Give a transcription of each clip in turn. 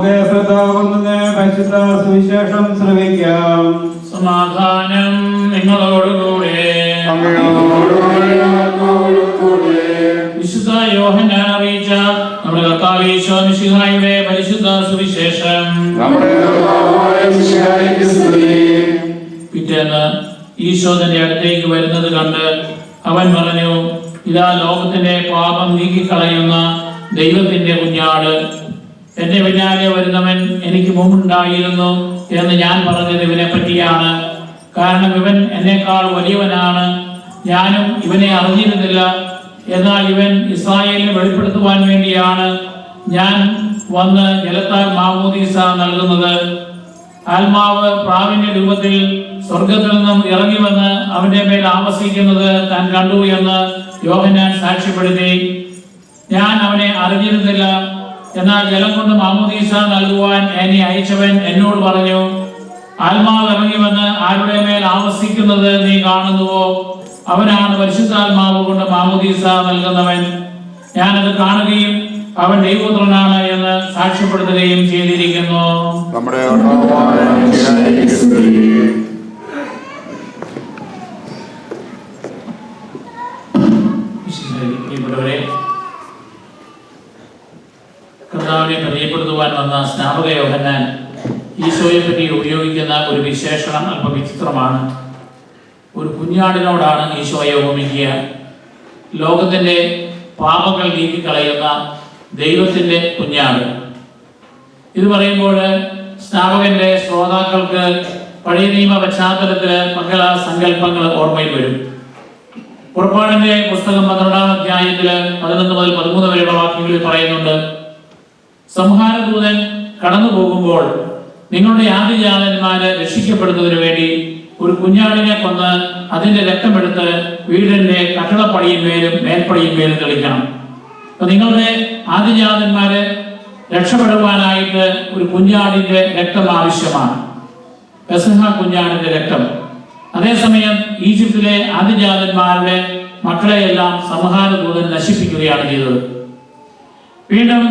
പരിശുദ്ധ സുവിശേഷം ശ്രവിക്കാം. സമാധാനം നിങ്ങളോടുകൂടെ. വിശുദ്ധ യോഹന്നാൻ അറിയിച്ച നമ്മുടെ കർത്താവ് ഈശോ മിശിഹായുടെ പരിശുദ്ധ സുവിശേഷം. പിറ്റേന്ന് ഈശോ തന്റെ അടുത്തേക്ക് വരുന്നത് കണ്ട് അവൻ പറഞ്ഞു, ഇതാ ലോകത്തിന്റെ പാപം നീക്കിക്കളയുന്ന ദൈവത്തിന്റെ കുഞ്ഞാട്. എന്റെ പിന്നാലെ വരുന്നവൻ എനിക്ക് മുമ്പുണ്ടായിരുന്നു എന്ന് ഞാൻ പറഞ്ഞത് ഇവനെ പറ്റിയാണ്. കാരണം ഇവൻ എന്നേക്കാൾ വലിയവനാണ്. ഞാനും ഇവനെ അറിഞ്ഞിരുന്നില്ല. എന്നാൽ ഇവൻ ഇസ്രായേലിനെ വെളിപ്പെടുത്തുവാൻ വേണ്ടിയാണ് ഞാൻ വന്ന് ജലത്താൽ മാമോദീസ നൽകുന്നത്. ആത്മാവ് പ്രാവിന്റെ രൂപത്തിൽ സ്വർഗത്തിൽ നിന്നും ഇറങ്ങി വന്ന് അവന്റെ മേൽ ആവസിക്കുന്നത് താൻ കണ്ടു എന്ന് യോഹന്നാൻ സാക്ഷ്യപ്പെടുത്തി. ഞാൻ അവനെ അറിഞ്ഞിരുന്നില്ല. എന്നാൽ ജലം കൊണ്ട് മാമോദീസ നൽകുവാൻ എന്നെ അയച്ചവൻ എന്നോട് പറഞ്ഞു, ആത്മാവ് ഇറങ്ങി വന്ന് ആരുടെ മേൽ ആവസിക്കുന്നത് നീ കാണുന്നുവോ, അവനാണ് പരിശുദ്ധാത്മാവ് കൊണ്ട് മാമോദീസ നൽകുന്നവൻ. ഞാനത് കാണുകയും അവൻ ദൈവപുത്രനാണ് എന്ന് സാക്ഷ്യപ്പെടുത്തുകയും ചെയ്തിരിക്കുന്നു. കർത്താവിനെ പരിചയപ്പെടുത്തുവാൻ വന്ന സ്നാപക യോഹന്നാൻ ഈശോയെ പറ്റി ഉപയോഗിക്കുന്ന ഒരു വിശേഷണം അല്പം വിചിത്രമാണ്. ഒരു കുഞ്ഞാടിനോടാണ് ഈശോയെ ഉപമിക്കുക. ലോകത്തിന്റെ പാപങ്ങൾ നീക്കിക്കളയുന്ന ദൈവത്തിന്റെ കുഞ്ഞാട്. ഇത് പറയുമ്പോൾ സ്നാപകന്റെ ശ്രോതാക്കൾക്ക് പഴയ നിയമ പശ്ചാത്തലത്തില് പല സങ്കല്പങ്ങൾ ഓർമ്മയിൽ വരും. പുറപ്പാടിന്റെ പുസ്തകം 12-ാം അധ്യായത്തില് 11 മുതൽ 13 വരെയുള്ള വാക്യങ്ങളിൽ പറയുന്നുണ്ട്, സംഹാരദൂതൻ കടന്നു പോകുമ്പോൾ നിങ്ങളുടെ ആദിജാതന്മാര് രക്ഷിക്കപ്പെടുന്നതിന് വേണ്ടി ഒരു കുഞ്ഞാടിനെ കൊന്ന് അതിന്റെ രക്തമെടുത്ത് വീടിന്റെ കട്ടളപ്പടിയിന്മേലും മേൽപ്പടിയിന്മേലും തെളിക്കണം. അപ്പൊ നിങ്ങളുടെ ആദിജാതന്മാര് രക്ഷപ്പെടുവാനായിട്ട് ഒരു കുഞ്ഞാടിന്റെ രക്തം ആവശ്യമാണ്, പെസഹ കുഞ്ഞാടിന്റെ രക്തം. അതേസമയം ഈജിപ്തിലെ ആദിജാതന്മാരുടെ മക്കളെയെല്ലാം സംഹാരദൂതൻ നശിപ്പിക്കുകയാണ് ചെയ്തത്. വീണ്ടും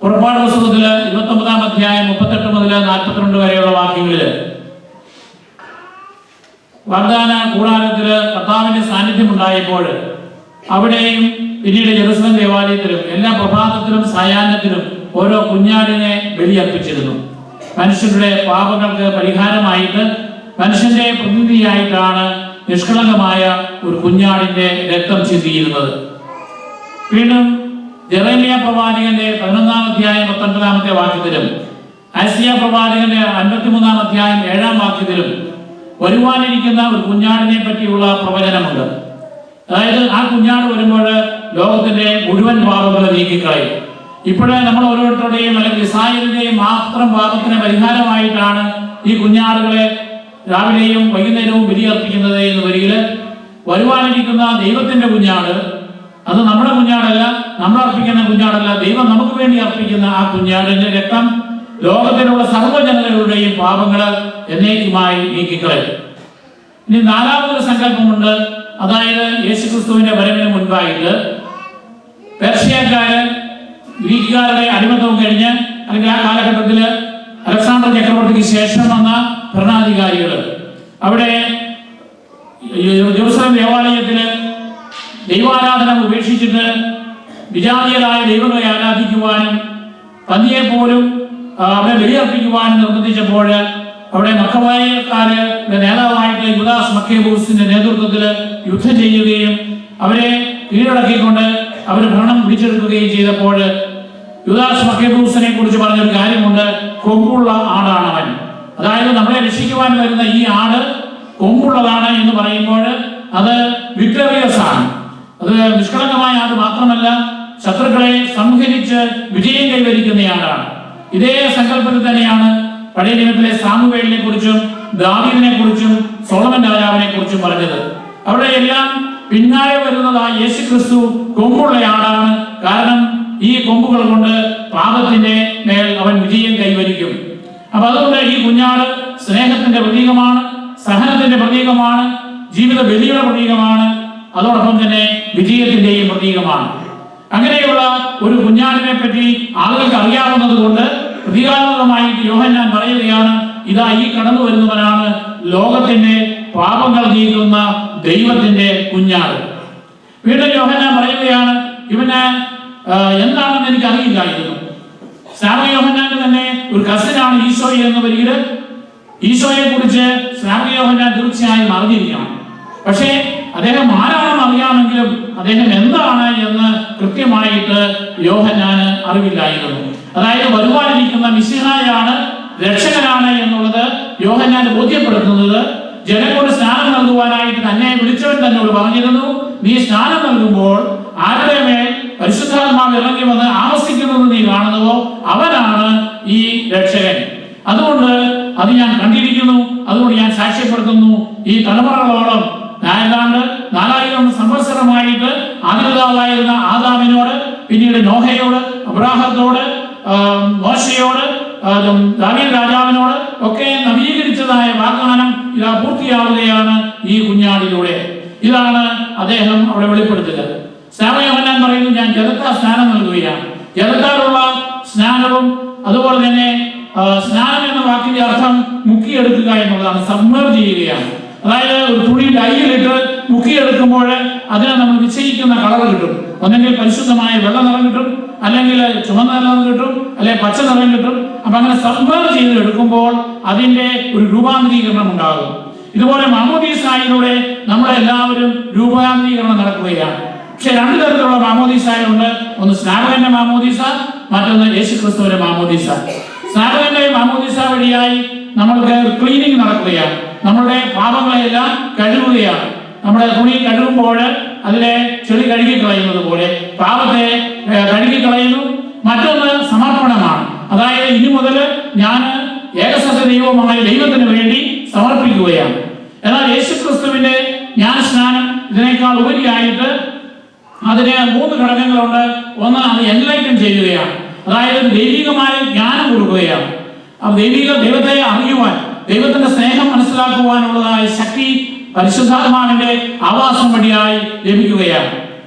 പുറപ്പാട് പുസ്തകത്തില് 29-ാം അധ്യായം 38 മുതൽ 42 വരെയുള്ള വാക്യങ്ങളില് വാഗ്ദാന കൂടാരത്തില് കർത്താവിന്റെ സാന്നിധ്യം ഉണ്ടായപ്പോൾ അവിടെയും പിന്നീട് ജെറുസലേം ദേവാലയത്തിലും എല്ലാ പ്രഭാതത്തിലും സായാഹ്നത്തിലും ഓരോ കുഞ്ഞാടിനെ ബലിയർപ്പിച്ചിരുന്നു. മനുഷ്യരുടെ പാപങ്ങൾക്ക് പരിഹാരമായിട്ട് മനുഷ്യന്റെ പ്രതിനിധിയായിട്ടാണ് നിഷ്കളങ്കമായ ഒരു കുഞ്ഞാടിന്റെ രക്തം ചിന്തിയിരുന്നത്. വീണ്ടും ജെറേമിയ പ്രവാചകന്റെ 11-ാം അധ്യായം 19-ാമത്തെ വാക്യത്തിലും ഐസിയ പ്രവാചകന്റെ 53-ാം അധ്യായം 7-ാം വാക്യത്തിലും വരുവാനിരിക്കുന്ന ഒരു കുഞ്ഞാടിനെ പറ്റിയുള്ള പ്രവചനമുണ്ട്. അതായത് ആ കുഞ്ഞാട് വരുമ്പോൾ ലോകത്തിന്റെ മുഴുവൻ പാപങ്ങൾ നീക്കിക്കളയും. ഇപ്പോഴേ നമ്മൾ ഓരോരുത്തരുടെയും അല്ലെങ്കിൽ ഇസ്രായേലിന്റെയും മാത്രം പാപത്തിന് പരിഹാരമായിട്ടാണ് ഈ കുഞ്ഞാടുകളെ രാവിലെയും വൈകുന്നേരവും ബലിയർപ്പിക്കുന്നത് എന്ന് വരികില് വരുവാനിരിക്കുന്ന ദൈവത്തിന്റെ കുഞ്ഞാട് അത് നമ്മുടെ കുഞ്ഞാടല്ല, നമ്മൾ അർപ്പിക്കുന്ന കുഞ്ഞാടല്ല, ദൈവം നമുക്ക് വേണ്ടി അർപ്പിക്കുന്ന ആ കുഞ്ഞാടിന്റെ രക്തം ലോകത്തിലുള്ള സർവ്വജനങ്ങളുടെയും പാപങ്ങൾ എന്നേക്കുമായി നീക്കിക്കളയും. ഇനി 4-മതൊരു സങ്കല്പമുണ്ട്. അതായത് യേശുക്രിസ്തുവിന്റെ വരവിന് മുൻപായിട്ട് പേർഷ്യക്കാര് ഗ്രീക്കുകാരുടെ അടിമത്തവും കഴിഞ്ഞ് അല്ലെങ്കിൽ ആ കാലഘട്ടത്തില് അലക്സാണ്ടർ ചക്രവർത്തിക്ക് ശേഷം വന്ന ഭരണാധികാരികൾ അവിടെ ജെറുസലേം ദേവാലയത്തില് ദൈവാരാധന ഉപേക്ഷിച്ചിട്ട് വിജാതീയരായ ദൈവങ്ങളെ ആരാധിക്കുവാനും പന്നിയെ പോലും അവിടെ ബലിയർപ്പിക്കുവാനും നിർബന്ധിച്ചപ്പോൾ അവിടെ മക്കബായക്കാരുടെ നേതാവായിട്ട് യൂദാസ് മക്കേബൂസിന്റെ നേതൃത്വത്തിൽ യുദ്ധം ചെയ്യുകയും അവരെ കീഴടക്കിക്കൊണ്ട് അവർ ഭരണം പിടിച്ചെടുക്കുകയും ചെയ്തപ്പോൾ യൂദാസ് മക്കേബൂസിനെ കുറിച്ച് പറഞ്ഞൊരു കാര്യമുണ്ട്, കൊമ്പുള്ള ആടാണ് അവൻ. അതായത് നമ്മളെ രക്ഷിക്കുവാൻ വരുന്ന ഈ ആട് കൊമ്പുള്ളതാണ് എന്ന് പറയുമ്പോൾ അത് വിക്ടോറിയസ് ആണ്. അത് നിഷ്കളങ്കമായ ആട് മാത്രമല്ല, ശത്രുക്കളെ സംഹരിച്ച് വിജയം കൈവരിക്കുന്നയാളാണ്. ഇതേ സങ്കല്പത്തിൽ തന്നെയാണ് പഴയ നിയമത്തിലെ സാമുവേലിനെ കുറിച്ചും ദാവീദിനെ കുറിച്ചും സോളമൻ രാജാവിനെ കുറിച്ചും പറഞ്ഞത്. അവിടെ എല്ലാം പിന്നാലെ വരുന്നത് യേശുക്രിസ്തു കൊമ്പുള്ളയാളാണ്. കാരണം ഈ കൊമ്പുകൾ കൊണ്ട് പാപത്തിന്റെ മേൽ അവൻ വിജയം കൈവരിക്കും. അപ്പൊ അതുകൊണ്ട് ഈ കുഞ്ഞാട് സ്നേഹത്തിന്റെ പ്രതീകമാണ്, സഹനത്തിന്റെ പ്രതീകമാണ്, ജീവിത ബലിയുടെ പ്രതീകമാണ്, അതോടൊപ്പം തന്നെ വിജയത്തിന്റെയും പ്രതീകമാണ്. അങ്ങനെയുള്ള ഒരു കുഞ്ഞാടിനെ പറ്റി ആളുകൾക്ക് അറിയാവുന്നത് കൊണ്ട് പ്രതീകാത്മകമായിട്ട് യോഹന്നാൻ പറയുകയാണ്, ഇതാ ഈ കടന്നു വരുന്നവനാണ് ലോകത്തിന്റെ പാപങ്ങൾ നീക്കുന്ന ദൈവത്തിന്റെ കുഞ്ഞാട്. വീണ്ടും യോഹന്നാൻ പറയുകയാണ്, ഇവന് എന്താണെന്ന് എനിക്ക് അറിയില്ലായിരുന്നു. സ്നാപക യോഹന്നാന്റെ തന്നെ ഒരു കസിനാണ് ഈശോയെ എന്ന് വരികില് ഈശോയെ കുറിച്ച് സ്നാപക യോഹന്നാൻ തീർച്ചയായും അറിഞ്ഞിരിക്കണം. പക്ഷേ അദ്ദേഹം ആരാണെന്ന് അറിയാമെങ്കിലും അദ്ദേഹം എന്താണ് എന്ന് കൃത്യമായിട്ട് യോഹന്നാന് അറിവില്ലായിരുന്നു. അതായത് വരുവാനിരിക്കുന്ന മിശിഹായാണ്, രക്ഷകനാണ് എന്നുള്ളത് യോഹന്നാൻ ബോധ്യപ്പെടുത്തുന്നത് ജനങ്ങളോട് സ്നാനം നൽകുവാനായിട്ട് തന്നെ വിളിച്ചവൻ തന്നോട് പറഞ്ഞിരുന്നു, നീ സ്നാനം നൽകുമ്പോൾ ആരുടെ മേൽ പരിശുദ്ധാത്മാവ് ഇറങ്ങി വന്ന് ആവസിക്കുന്നത് നീ കാണുന്നുവോ അവനാണ് ഈ രക്ഷകൻ. അതുകൊണ്ട് അത് ഞാൻ കണ്ടിരിക്കുന്നു, അതുകൊണ്ട് ഞാൻ സാക്ഷ്യപ്പെടുത്തുന്നു. ഈ തലമുറകളോളം ഏതാണ്ട് 4000 സംവത്സരമായിട്ട് ആദിപിതാവായിരുന്ന ആദാമിനോട്, പിന്നീട് നോഹയോട്, അബ്രാഹത്തോട്, മോശയോട്, ദാവീദ് രാജാവിനോട് ഒക്കെ നവീകരിച്ചതായ വാഗ്ദാനം ഇതാ പൂർത്തിയാവുകയാണ് ഈ കുഞ്ഞാടിലൂടെ. ഇതാണ് അദ്ദേഹം അവിടെ വെളിപ്പെടുത്തുക. സ്നാപക യോഹന്നാൻ പറയുന്നു, ഞാൻ ജലത്താൽ സ്നാനം നൽകുകയാണ്. ജലത്താലുള്ള സ്നാനവും അതുപോലെ തന്നെ സ്നാനം എന്ന വാക്കിന്റെ അർത്ഥം മുക്കിയെടുക്കുക എന്നുള്ളതാണ്, സബ്മർജ് ചെയ്യുകയാണ്. അതായത് ഒരു തുണി ഡൈയിലിട്ട് മുക്കിയെടുക്കുമ്പോൾ അതിനെ നമ്മൾ നിശ്ചയിക്കുന്ന കളർ കിട്ടും. ഒന്നെങ്കിൽ പരിശുദ്ധമായ വെള്ള നിറം കിട്ടും, അല്ലെങ്കിൽ ചുമന്ന നിറം കിട്ടും, അല്ലെങ്കിൽ പച്ച നിറം കിട്ടും. അപ്പൊ അങ്ങനെ സബ്മർജ് ചെയ്ത് എടുക്കുമ്പോൾ അതിന്റെ ഒരു രൂപാന്തരീകരണം ഉണ്ടാകും. ഇതുപോലെ മാമോദീസായിലൂടെ നമ്മളെല്ലാവരും രൂപാന്തരീകരണം നടക്കുകയാണ്. പക്ഷെ 2 തരത്തിലുള്ള മാമോദീസായുണ്ട്. ഒന്ന് സ്നാപകന്റെ മാമോദീസ, മറ്റൊന്ന് യേശുക്രിസ്തുവിന്റെ മാമോദീസ. സ്നാപകന്റെ മാമോദീസ വഴിയായി നമ്മൾക്ക് ക്ലീനിങ് നടക്കുകയാണ്. നമ്മളുടെ പാപങ്ങളെല്ലാം കഴുകുകയാണ്. നമ്മുടെ തുണി കഴുകുമ്പോൾ അതിലെ ചെളി കഴുകിക്കളയുന്നത് പോലെ പാപത്തെ കഴുകിക്കളയുന്നു. മറ്റൊന്ന് സമർപ്പണമാണ്. അതായത് ഇനി മുതൽ ഞാൻ ഏകസത്യ ദൈവമായ ദൈവത്തിന് വേണ്ടി സമർപ്പിക്കുകയാണ്. എന്നാൽ യേശുക്രിസ്തുവിന്റെ ജ്ഞാനസ്നാനം ഇതിനേക്കാൾ ഉപരിയായിട്ട് അതിന് 3 ഘടകങ്ങളുണ്ട്. ഒന്ന്, അത് എൻലൈറ്റൻ ചെയ്യുകയാണ്. അതായത് ദൈവികമായ ജ്ഞാനം കൊടുക്കുകയാണ്. ആ ദൈവത്തെ അറിയുവാൻ, ദൈവത്തിന്റെ സ്നേഹം മനസ്സിലാക്കുവാനുള്ളതായ ശക്തി പരിശുദ്ധാത്മാവിന്റെ ആവാസം വഴിയായി ലഭിക്കുകയാണ്.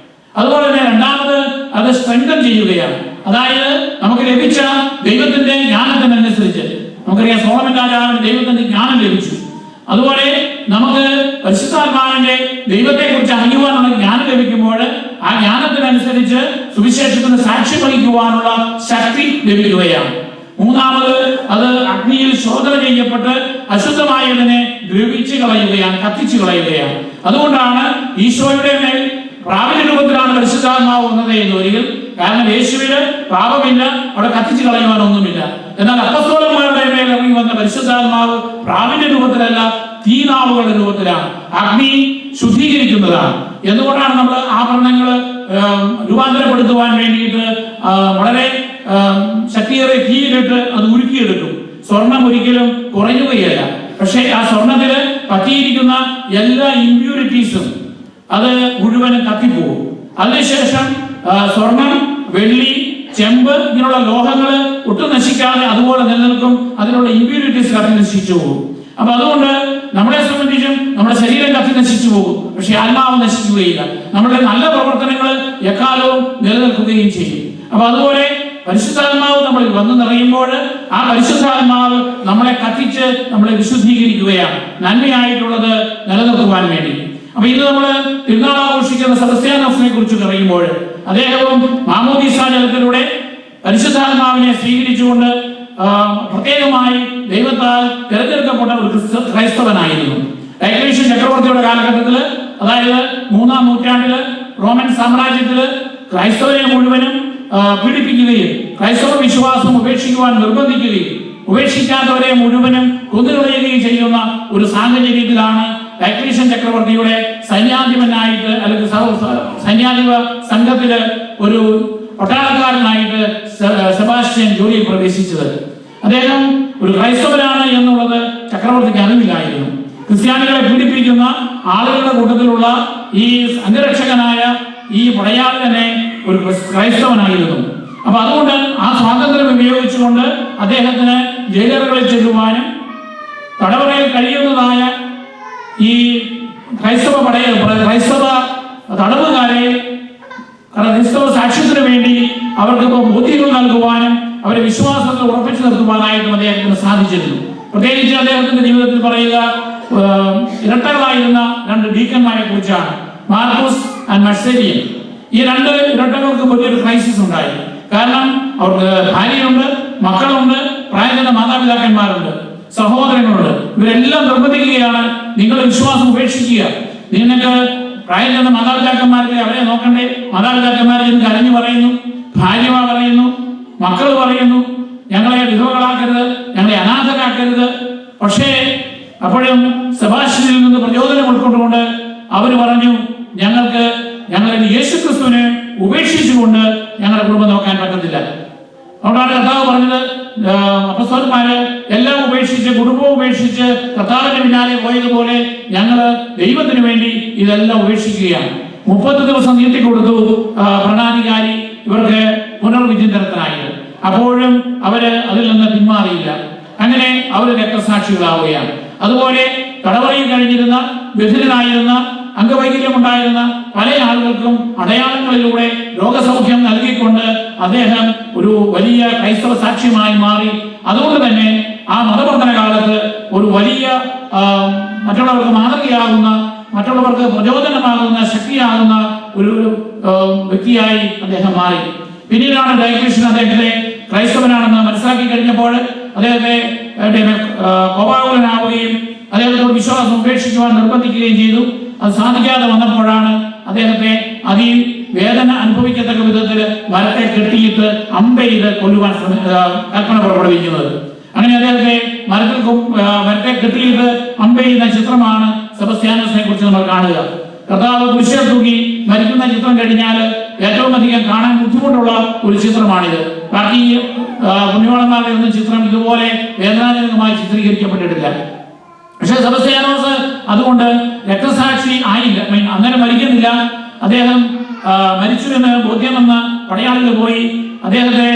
അതുപോലെ തന്നെ രണ്ടാമത് അത് സ്ട്രെങ്തൻ ചെയ്യുകയാണ്. അതായത് നമുക്ക് ലഭിച്ച ദൈവത്തിന്റെ ജ്ഞാനത്തിനനുസരിച്ച്, നമുക്കറിയാം സോളമൻ രാജാവിന് ദൈവത്തിന്റെ ജ്ഞാനം ലഭിച്ചു. അതുപോലെ നമുക്ക് പരിശുദ്ധാത്മാവിന്റെ ദൈവത്തെ കുറിച്ച് അറിയുവാനുള്ള ജ്ഞാനം ലഭിക്കുമ്പോൾ ആ ജ്ഞാനത്തിനനുസരിച്ച് സുവിശേഷത്തിന് സാക്ഷ്യം വഹിക്കുവാനുള്ള ശക്തി ലഭിക്കുകയാണ്. മൂന്നാമത് അത് അഗ്നിയിൽ ശോധന ചെയ്യപ്പെട്ട് അശുദ്ധമായതിനെ ദ്രവിച്ചു കളയുകയാണ്, കത്തിച്ചു കളയുകയാണ്. അതുകൊണ്ടാണ് ഈശോയുടെ മേൽ പ്രാപിക രൂപത്തിലാണ് പരിശുദ്ധാത്മാവ് വന്നത് എന്ന് ഒരിക്കൽ. കാരണം യേശുവിന് പാപമില്ല, അവിടെ കത്തിച്ചു കളയുവാനൊന്നുമില്ല. എന്നാൽ അപ്പസ്തോലന്മാരുടെ മേൽ ഇറങ്ങി വന്ന പരിശുദ്ധാത്മാവ് പ്രാപിക രൂപത്തിലല്ല, തീനാവുകളുടെ രൂപത്തിലാണ്. അഗ്നി ശുദ്ധീകരിക്കുന്നതാണ്. എന്തുകൊണ്ടാണ് നമ്മൾ ആഭരണങ്ങൾ രൂപാന്തരപ്പെടുത്തുവാൻ വേണ്ടിയിട്ട് വളരെ ശക്തിയേറിയ തീയിലിട്ട് അത് ഉരുക്കിയെടുക്കും. സ്വർണം ഒരിക്കലും കുറയുകയല്ല. പക്ഷേ ആ സ്വർണത്തില് പറ്റിയിരിക്കുന്ന എല്ലാ ഇമ്പ്യൂരിറ്റീസും അത് മുഴുവനും കത്തിപ്പോകും. അതിനുശേഷം സ്വർണം, വെള്ളി, ചെമ്പ് ഇങ്ങനെയുള്ള ലോഹങ്ങൾ ഒട്ടും നശിക്കാതെ അതുപോലെ നിലനിൽക്കും. അതിനുള്ള ഇമ്പ്യൂരിറ്റീസ് കത്തി നശിച്ചു പോകും. അപ്പൊ അതുകൊണ്ട് നമ്മളെ സംബന്ധിച്ചും നമ്മുടെ ശരീരം കത്തി നശിച്ചു പോകും, പക്ഷെ ആത്മാവ് നശിക്കുകയില്ല. നമ്മുടെ നല്ല പ്രവർത്തനങ്ങൾ എക്കാലവും നിലനിൽക്കുകയും ചെയ്യും. അപ്പൊ അതുപോലെ പരിശുദ്ധാത്മാവ് നമ്മളിൽ വന്നു നിറയുമ്പോൾ ആ പരിശുദ്ധാത്മാവ് നമ്മളെ കത്തിച്ച് നമ്മളെ വിശുദ്ധീകരിക്കുകയാണ്, നന്മയായിട്ടുള്ളത് നിലനിർത്തുവാൻ വേണ്ടി. അപ്പൊ ഇന്ന് നമ്മൾ തിരുനാൾ ആഘോഷിക്കുന്ന സെബസ്ത്യാനോസിനെ കുറിച്ച് പറയുമ്പോൾ അദ്ദേഹവും മാമോദീസ ജലത്തിലൂടെ പരിശുദ്ധാത്മാവിനെ സ്വീകരിച്ചുകൊണ്ട് പ്രത്യേകമായി ദൈവത്താൽ തിരഞ്ഞെടുക്കപ്പെട്ട ഒരു ക്രൈസ്തവനായിരുന്നു. ഡയക്ലീഷ്യൻ ചക്രവർത്തിയുടെ കാലഘട്ടത്തിൽ, അതായത് 3-ാം നൂറ്റാണ്ടില് റോമൻ സാമ്രാജ്യത്തില് ക്രൈസ്തവരെ മുഴുവനും പീഡിപ്പിക്കുകയും ക്രൈസ്തവ വിശ്വാസം ഉപേക്ഷിക്കുവാൻ നിർബന്ധിക്കുകയും ഉപേക്ഷിക്കാത്തവരെ മുഴുവനും കൊന്നുകളയുകയും ചെയ്യുന്ന ഒരു സാഹചര്യത്തിലാണ് ഡയക്ലീഷ്യൻ ചക്രവർത്തിയുടെ സൈന്യാധിപനായിട്ട്, അല്ലെങ്കിൽ സൈന്യാധിപ സംഘത്തില് ഒരു പട്ടാളക്കാരനായിട്ട് സെബാസ്റ്റ്യൻ ജോലിയിൽ പ്രവേശിച്ചത്. അദ്ദേഹം ഒരു ക്രൈസ്തവനാണ് എന്നുള്ളത് ചക്രവർത്തിക്ക് അറിവില്ലായിരുന്നു. ക്രിസ്ത്യാനികളെ പീഡിപ്പിക്കുന്ന ആളുകളുടെ കൂട്ടത്തിലുള്ള ഈ അംഗരക്ഷകനായ ഈ പടയാളി തന്നെ ഒരു ക്രൈസ്തവനായിരുന്നു. അപ്പൊ അതുകൊണ്ട് ആ സ്വാതന്ത്ര്യം ഉപയോഗിച്ചുകൊണ്ട് അദ്ദേഹത്തിന് ജയിലറുകളിൽ ചെല്ലുവാനും തടവറയിൽ കഴിയുന്നതായ ഈ ക്രൈസ്തവ തടവുകാരെ കാരണം ക്രിസ്തവ സാക്ഷ്യത്തിന് വേണ്ടി അവർക്ക് ഇപ്പോൾ ബോധ്യങ്ങൾ നൽകുവാനും അവരെ വിശ്വാസത്തിൽ ഉറപ്പിച്ചു നിർത്തുവാനായിട്ടും അദ്ദേഹത്തിന് സാധിച്ചിരുന്നു. പ്രത്യേകിച്ച് അദ്ദേഹത്തിന്റെ ജീവിതത്തിൽ പറയുക ഇരട്ടകളായിരുന്ന 2 ഡീക്കന്മാരെ കുറിച്ചാണ്, മാർക്കോസ് ആൻഡ് മർസേലിയൻ. ഈ 2 ഇരട്ടകൾക്ക് വലിയൊരു ക്രൈസിസ് ഉണ്ടായി. കാരണം അവർക്ക് ഭാര്യയുണ്ട്, മക്കളുണ്ട്, പ്രായമായ മാതാപിതാക്കന്മാരുണ്ട്, സഹോദരങ്ങളുണ്ട്. ഇവരെല്ലാം നിർബന്ധിക്കുകയാണ്, നിങ്ങളുടെ വിശ്വാസം ഉപേക്ഷിക്കുക. നിങ്ങൾക്ക് പ്രായം ചെന്ന മാതാപിതാക്കന്മാർക്ക് അവരെ നോക്കണ്ടേ? മാതാപിതാക്കന്മാരെ ചെന്ന് കരഞ്ഞു പറയുന്നു, ഭാര്യമാർ പറയുന്നു, മക്കൾ പറയുന്നു, ഞങ്ങളെ വിധവകളാക്കരുത്, ഞങ്ങളെ അനാഥരാക്കരുത്. പക്ഷേ അപ്പോഴും സെബാസ്റ്റ്യനിൽ നിന്ന് പ്രചോദനം ഉൾക്കൊണ്ടുകൊണ്ട് അവർ പറഞ്ഞു, ഞങ്ങളുടെ യേശുക്രിസ്തുവിനെ ഉപേക്ഷിച്ചുകൊണ്ട് ഞങ്ങളുടെ കുടുംബം നോക്കാൻ പറ്റത്തില്ല. അതുകൊണ്ടാണ് കർത്താവ് പറഞ്ഞത്, അപ്പസ്തലന്മാര് എല്ലാം ഉപേക്ഷിച്ച്, കുടുംബവും ഉപേക്ഷിച്ച് കർത്താവിന്റെ പിന്നാലെ പോയതുപോലെ ഞങ്ങൾ ദൈവത്തിന് വേണ്ടി ഇതെല്ലാം ഉപേക്ഷിക്കുകയാണ്. 30 ദിവസം നീട്ടിക്കൊടുത്തു ഭരണാധികാരി ഇവർക്ക് പുനർവിചിന്തനത്തിനായിട്ട്. അപ്പോഴും അവര് അതിൽ നിന്ന് പിന്മാറിയില്ല. അങ്ങനെ അവർ രക്തസാക്ഷികളാവുകയാണ്. അതുപോലെ തടവറയിൽ കഴിഞ്ഞിരുന്ന, ബധിരനായിരുന്ന, അംഗവൈകല്യമുണ്ടായിരുന്ന പല ആളുകൾക്കും അടയാളങ്ങളിലൂടെ രോഗസൗഖ്യം നൽകിക്കൊണ്ട് അദ്ദേഹം ഒരു വലിയ ക്രൈസ്തവ സാക്ഷ്യമായി മാറി. അതുകൊണ്ട് തന്നെ ആ മതവർദ്ധന കാലത്ത് ഒരു വലിയ മറ്റുള്ളവർക്ക് മാതൃകയാകുന്ന, മറ്റുള്ളവർക്ക് പ്രചോദനമാകുന്ന, ശക്തിയാകുന്ന ഒരു വ്യക്തിയായി അദ്ദേഹം മാറി. പിന്നീടാണ് ഡയക്ലീഷ്യൻ അദ്ദേഹത്തെ ക്രൈസ്തവനാണെന്ന് മനസ്സിലാക്കി കഴിഞ്ഞപ്പോൾ അദ്ദേഹത്തെ കോപാകുലനാവുകയും അദ്ദേഹത്തോട് വിശ്വാസം ഉപേക്ഷിക്കുവാൻ നിർബന്ധിക്കുകയും ചെയ്തു. അത് സാധിക്കാതെ വന്നപ്പോഴാണ് അദ്ദേഹത്തെ വേദന അനുഭവിക്കത്തക്ക വിധത്തിൽ മരത്തെ കെട്ടിയിട്ട് അമ്പെയ്ത് കൊല്ലുവാൻ കൽപ്പന പുറപ്പെടുവിക്കുന്നത്. അങ്ങനെ അദ്ദേഹത്തെ മരത്തെ കെട്ടിയിട്ട് അമ്പെയ്യുന്ന ചിത്രമാണ് സെബസ്ത്യാനോസിനെ കുറിച്ച് നമ്മൾ കാണുക. കർത്താവ് കുരിശിൽ തൂക്കി മരിക്കുന്ന ചിത്രം കഴിഞ്ഞാൽ ഏറ്റവും അധികം കാണാൻ ബുദ്ധിമുട്ടുള്ള ഒരു ചിത്രമാണിത്. ബാക്കി പുണ്യവാളന്മാരുടെ ഒന്നും ചിത്രം ഇതുപോലെ വേദനാജനകമായി ചിത്രീകരിക്കപ്പെട്ടിട്ടില്ല. പക്ഷെ സെബസ്ത്യാനോസ് അതുകൊണ്ട് രക്തസാക്ഷി ആയില്ല, അങ്ങനെ മരിക്കുന്നില്ല. അദ്ദേഹം മരിച്ചു എന്ന് ബോധ്യം വന്ന പടയാളികൾ പോയി അദ്ദേഹത്തെ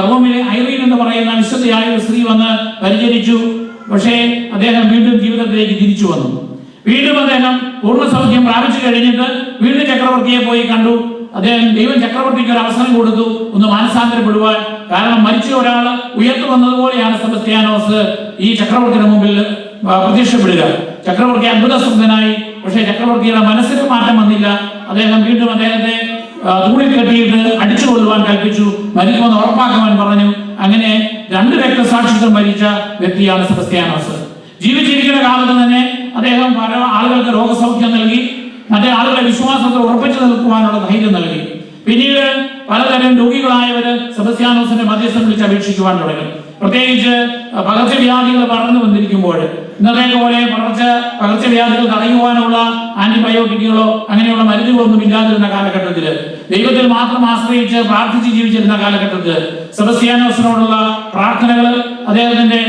റോമിലെ ഐറീൻ എന്ന് പറയുന്ന വിശുദ്ധയായ ഒരു സ്ത്രീ വന്ന് പരിചരിച്ചു. പക്ഷേ അദ്ദേഹം വീണ്ടും ജീവിതത്തിലേക്ക് തിരിച്ചു വന്നു. വീണ്ടും അദ്ദേഹം പൂർണ്ണ സൗഖ്യം പ്രാപിച്ചു കഴിഞ്ഞിട്ട് വീണ്ടും ചക്രവർത്തിയെ പോയി കണ്ടു. അദ്ദേഹം ദൈവം ചക്രവർത്തിക്ക് ഒരു അവസരം കൊടുത്തു ഒന്ന് മാനസാന്തരപ്പെടുവാൻ. കാരണം മരിച്ച ഒരാൾ ഉയർത്തു വന്നതുപോലെയാണ് സെബസ്ത്യാനോസ് ഈ ചക്രവർത്തിയുടെ മുമ്പിൽ പ്രത്യക്ഷപ്പെടുക. ചക്രവർത്തി അത്ഭുതസ്തബ്ധനായി. പക്ഷേ ചക്രവർത്തിയുടെ മനസ്സിന് മാറ്റം വന്നില്ല. അദ്ദേഹം വീണ്ടും അദ്ദേഹത്തെ തൂണിൽ കെട്ടിയിട്ട് അടിച്ചു കൊള്ളുവാൻ കൽപ്പിച്ചു, മരിക്കുമെന്ന് ഉറപ്പാക്കുവാൻ പറഞ്ഞു. അങ്ങനെ 2 രക്തസാക്ഷിത്വം മരിച്ച വ്യക്തിയാണ് സെബസ്ത്യാനോസ്. ജീവിച്ചിരിക്കുന്ന കാലത്ത് തന്നെ അദ്ദേഹം പല ആളുകൾക്ക് രോഗസൗഖ്യം നൽകി, മറ്റേ ആളുകളെ വിശ്വാസത്തിൽ ഉറപ്പിച്ചു നിൽക്കുവാനുള്ള ധൈര്യം നൽകി. പിന്നീട് പലതരം രോഗികളായവര് സെബസ്ത്യാനോസിന്റെ മധ്യസ്ഥം വിളിച്ച് അപേക്ഷിക്കുവാൻ തുടങ്ങി. പ്രത്യേകിച്ച് പകർച്ചവ്യാധികൾ വളർന്നു വന്നിരിക്കുമ്പോൾ ഇന്നത്തെ പോലെ പകർച്ചവ്യാധികൾ തടയുവാനുള്ള ആന്റിബയോട്ടിക്കുകളോ അങ്ങനെയുള്ള മരുന്നുകളൊന്നും ഇല്ലാതിരുന്ന കാലഘട്ടത്തിൽ, ദൈവത്തിൽ മാത്രം ആശ്രയിച്ച് പ്രാർത്ഥിച്ച് ജീവിച്ചിരുന്ന കാലഘട്ടത്തിൽ സെബസ്ത്യാനോസിനോടുള്ള പ്രാർത്ഥനകൾ, അദ്ദേഹത്തിന്റെ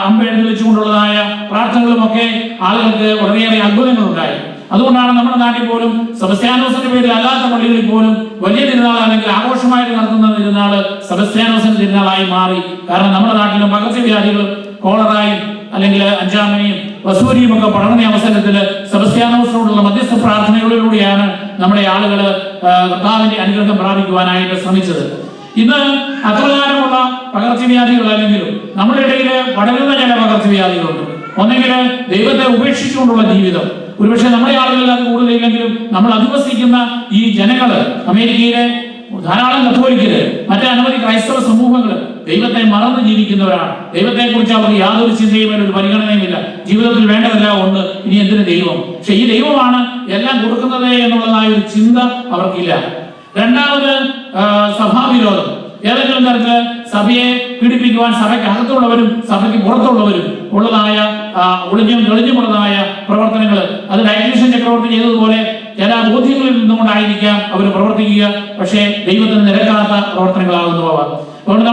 അമ്പെഴുതി വെച്ചുകൊണ്ടുള്ളതായ പ്രാർത്ഥനകളും ഒക്കെ ആളുകൾക്ക് വളരെയേറെ അത്ഭുതങ്ങൾ ഉണ്ടായി. അതുകൊണ്ടാണ് നമ്മുടെ നാട്ടിൽ പോലും സെബസ്ത്യാനോസിന്റെ പേരിൽ അല്ലാത്ത പള്ളികളിൽ പോലും വലിയ തിരുനാൾ അല്ലെങ്കിൽ ആഘോഷമായിട്ട് നടത്തുന്ന തിരുനാൾ സെബസ്ത്യാനോസിന്റെ തിരുനാളായി മാറി. കാരണം നമ്മുടെ നാട്ടിലും പകർച്ചവ്യാധികൾ കോളറായും അല്ലെങ്കിൽ അഞ്ചാമനെയും വസൂരിയും ഒക്കെ പടർന്ന അവസരത്തിൽ സെബസ്ത്യാനോസിനോടുള്ള മധ്യസ്ഥ പ്രാർത്ഥനകളിലൂടെയാണ് നമ്മുടെ ആളുകൾ കർത്താവിന്റെ അനുഗ്രഹം പ്രാപിക്കുവാനായിട്ട് ശ്രമിച്ചത്. ഇന്ന് അപ്രകാരമുള്ള പകർച്ചവ്യാധികൾ അല്ലെങ്കിലും നമ്മുടെ ഇടയിൽ പടരുന്ന ചില പകർച്ചവ്യാധികളുണ്ട്. ഒന്നെങ്കിൽ ദൈവത്തെ ഉപേക്ഷിച്ചുകൊണ്ടുള്ള ജീവിതം. ഒരുപക്ഷെ നമ്മുടെ ആളുകളിൽ അത് കൂടുതലെങ്കിലും നമ്മൾ അധിവസിക്കുന്ന ഈ ജനങ്ങള്, അമേരിക്കയിലെ ധാരാളം കത്തോലിക്കര്, മറ്റേ അനവധി ക്രൈസ്തവ സമൂഹങ്ങൾ ദൈവത്തെ മറന്ന് ജീവിക്കുന്നവരാണ്. ദൈവത്തെ കുറിച്ച് അവർക്ക് യാതൊരു ചിന്തയും ഒരു പരിഗണനയുമില്ല. ജീവിതത്തിൽ വേണ്ടതെല്ലാം ഉണ്ട്, ഇനി എന്തിനു ദൈവം? പക്ഷെ ഈ ദൈവമാണ് എല്ലാം കൊടുക്കുന്നത് എന്നുള്ളതായ ഒരു ചിന്ത അവർക്കില്ല. രണ്ടാമത് സഭാവിരോധം. ഏതെങ്കിലും തരത്തില് സഭയെ പീഡിപ്പിക്കുവാൻ സഭയ്ക്ക് അകത്തുള്ളവരും സഭയ്ക്ക് പുറത്തുള്ളവരും ഉള്ളതായ തെളിഞ്ഞുമുള്ളതായ പ്രവർത്തനങ്ങൾ. അത് ഡയക്ലീഷ്യൻ ചക്രവർത്തി ചെയ്തതുപോലെ ചില ബോധ്യങ്ങളിൽ നിന്നുകൊണ്ടായിരിക്കാം അവർ പ്രവർത്തിക്കുക. പക്ഷേ ദൈവത്തിന് നിരക്കാത്ത പ്രവർത്തനങ്ങളാകുന്നു അവ. അതുകൊണ്ട്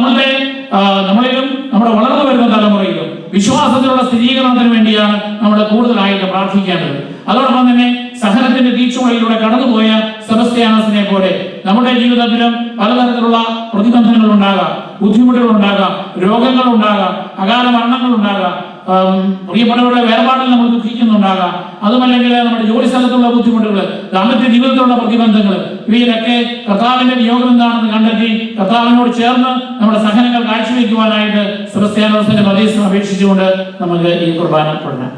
നമ്മളിലും നമ്മുടെ വളർന്നു വരുന്ന തലമുറയിലും വിശ്വാസത്തിലുള്ള സ്ഥിരീകരണത്തിന് വേണ്ടിയാണ് നമ്മൾ കൂടുതലായിട്ട് പ്രാർത്ഥിക്കേണ്ടത്. അതോടൊപ്പം തന്നെ സഹനത്തിന്റെ തീച്ചുമലയിലൂടെ കടന്നുപോയ സെബസ്ത്യാനോസിനെ പോലെ നമ്മുടെ ജീവിതത്തിലും പലതരത്തിലുള്ള പ്രതിബന്ധങ്ങൾ ഉണ്ടാകാം, ബുദ്ധിമുട്ടുകൾ ഉണ്ടാകാം, രോഗങ്ങൾ ഉണ്ടാകാം, അകാല മരണങ്ങൾ ഉണ്ടാകാം. പ്രിയപ്പെട്ടവരുടെ വേർപാടിൽ നമ്മൾ ദുഃഖിക്കുന്നുണ്ടാകാം. അതുമല്ലെങ്കിൽ നമ്മുടെ ജോലി സ്ഥലത്തുള്ള ബുദ്ധിമുട്ടുകൾ, ദാമ്പത്യ ജീവിതത്തിലുള്ള പ്രതിബന്ധങ്ങൾ, ഇവയിലൊക്കെ കർത്താവിന്റെ നിയോഗം എന്താണെന്ന് കണ്ടെത്തി കർത്താവിനോട് ചേർന്ന് നമ്മുടെ സഹനങ്ങൾ കാഴ്ചവെക്കുവാനായിട്ട് സെബസ്ത്യാനോസിന്റെ മധ്യസ്ഥം അപേക്ഷിച്ചുകൊണ്ട് നമുക്ക് ഈ കുർബാന തുടരാം.